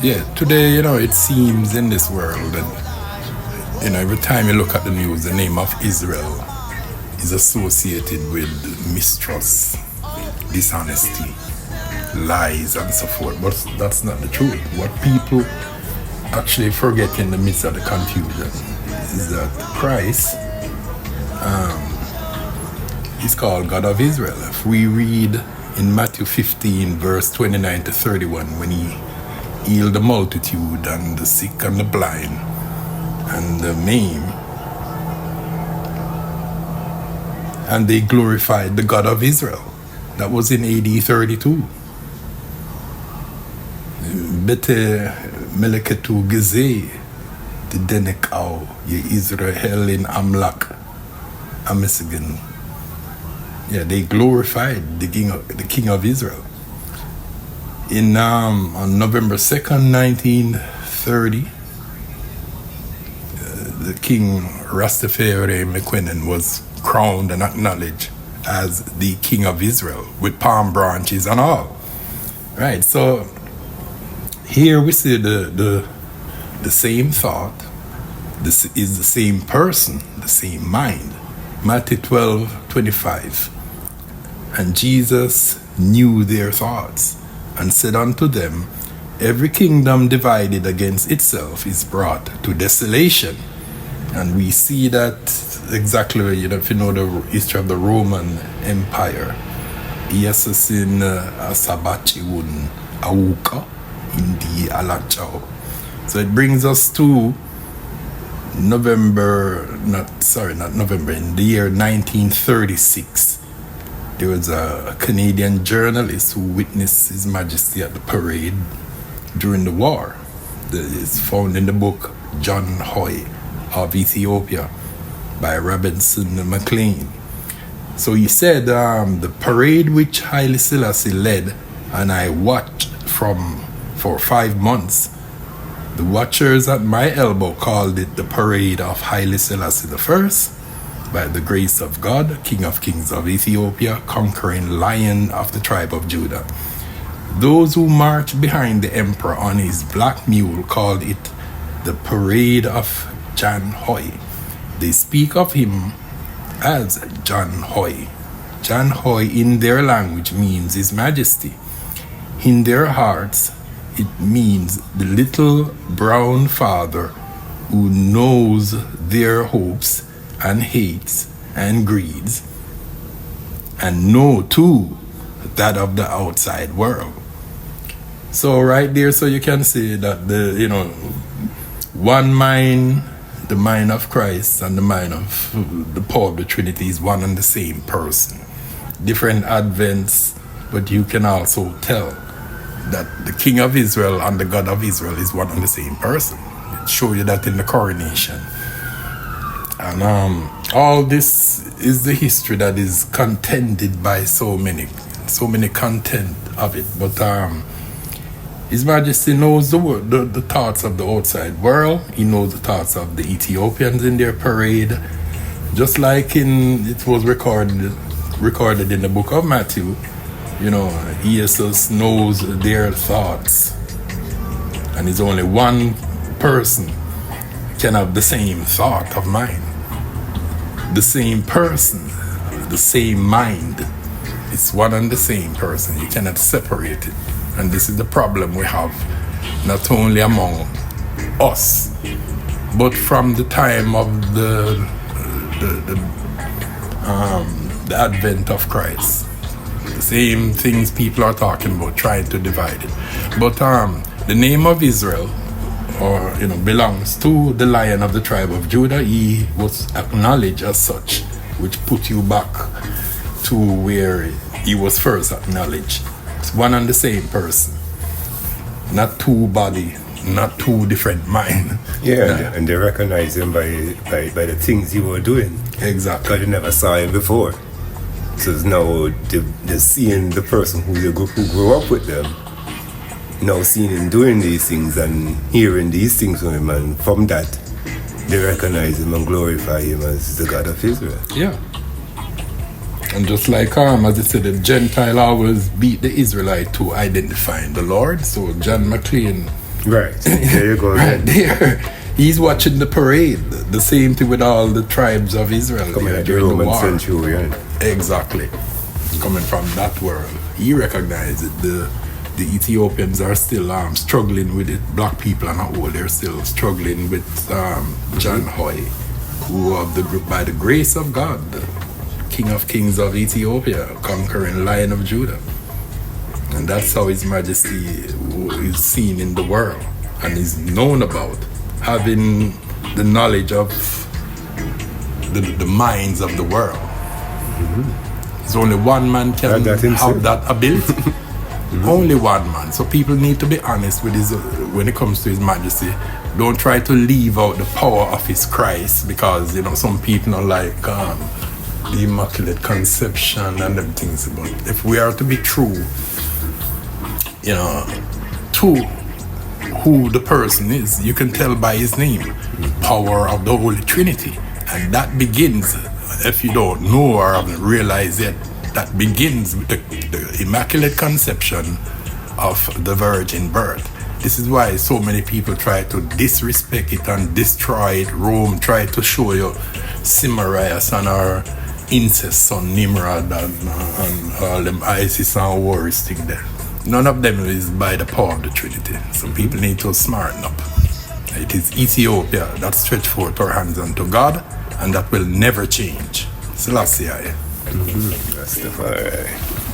Yeah, today, it seems in this world that, every time you look at the news, the name of Israel is associated with mistrust, dishonesty, lies, and so forth. But that's not the truth. What people actually forget in the midst of the confusion is that Christ is called God of Israel. If we read in Matthew 15, verse 29 to 31, when he healed the multitude and the sick and the blind and the maimed, and they glorified the God of Israel. That was in AD 32. Bete meleketu geze the denekau ye Israel in Amlak Amesigen. Yeah, they glorified the King of Israel. On November 2nd, 1930, the King Rastafari McQueen was crowned and acknowledged as the King of Israel with palm branches and all. Right, so here we see the same thought. This is the same person, the same mind. Matthew 12:25. And Jesus knew their thoughts and said unto them, every kingdom divided against itself is brought to desolation. And we see that exactly, if you know the history of the Roman Empire. Yes, it's in Asabachiwun Awuka in the Alachao. So it brings us to in the year 1936. There was a Canadian journalist who witnessed His Majesty at the parade during the war. It's found in the book John Hoy of Ethiopia by Robinson McLean. So he said, the parade which Haile Selassie led and I watched for 5 months, the watchers at my elbow called it the parade of Haile Selassie I, by the grace of God, King of Kings of Ethiopia, conquering Lion of the tribe of Judah. Those who marched behind the emperor on his black mule called it the parade of John Hoy. They speak of him as John Hoy. John Hoy in their language means His Majesty. In their hearts, it means the little brown father who knows their hopes and hates and greeds, and know too that of the outside world. So right there, so you can see that one mind, the mind of Christ and the mind of the power of the Trinity is one and the same person. Different advents, but you can also tell that the King of Israel and the God of Israel is one and the same person. It shows you that in the Coronation. And all this is the history that is contended by so many content of it. But His Majesty knows the thoughts of the outside world. He knows the thoughts of the Ethiopians in their parade. Just like it was recorded in the book of Matthew, Jesus knows their thoughts. And it's only one person can have the same thought of mind. The same person, the same mind. It's one and the same person. You cannot separate it. And this is the problem we have, not only among us, but from the time of the advent of Christ. The same things people are talking about, trying to divide it. But the name of Israel, belongs to the Lion of the tribe of Judah. He was acknowledged as such, which put you back to where he was first acknowledged. It's one and the same person, not two body, not two different mind. Yeah, and they recognize him by the things he was doing. Exactly. Because they never saw him before. So now they're seeing the person who grew up with them, now seeing him doing these things and hearing these things from him, and from that they recognize him and glorify him as the God of Israel. Yeah. And just like as it said, the Gentile always beat the Israelite to identifying the Lord. So John McLean Right. There you go. Right there. He's watching the parade. The same thing with all the tribes of Israel Coming there at the during the Roman war. centurion. Exactly. Coming from that world. He recognized it. The Ethiopians are still struggling with it. Black people are not all. They're still struggling with John Hoy, who of the group, by the grace of God, the King of Kings of Ethiopia, conquering Lion of Judah. And that's how His Majesty is seen in the world and is known about, having the knowledge of the minds of the world. There's only one man can have that ability. Only one man. So people need to be honest with when it comes to His Majesty. Don't try to leave out the power of His Christ, because some people don't like the Immaculate Conception and them things. But if we are to be true, to who the person is, you can tell by his name. Power of the Holy Trinity. And that begins, if you don't know or haven't realized yet, that begins with the Immaculate Conception of the Virgin Birth. This is why so many people try to disrespect it and destroy it. Rome tried to show you Semiramis and her incest son Nimrod and all them Isis and Horus thing there. None of them is by the power of the Trinity. So people need to smarten up. It is Ethiopia that stretch forth our hands unto God, and that will never change. Selassie. That's the fire.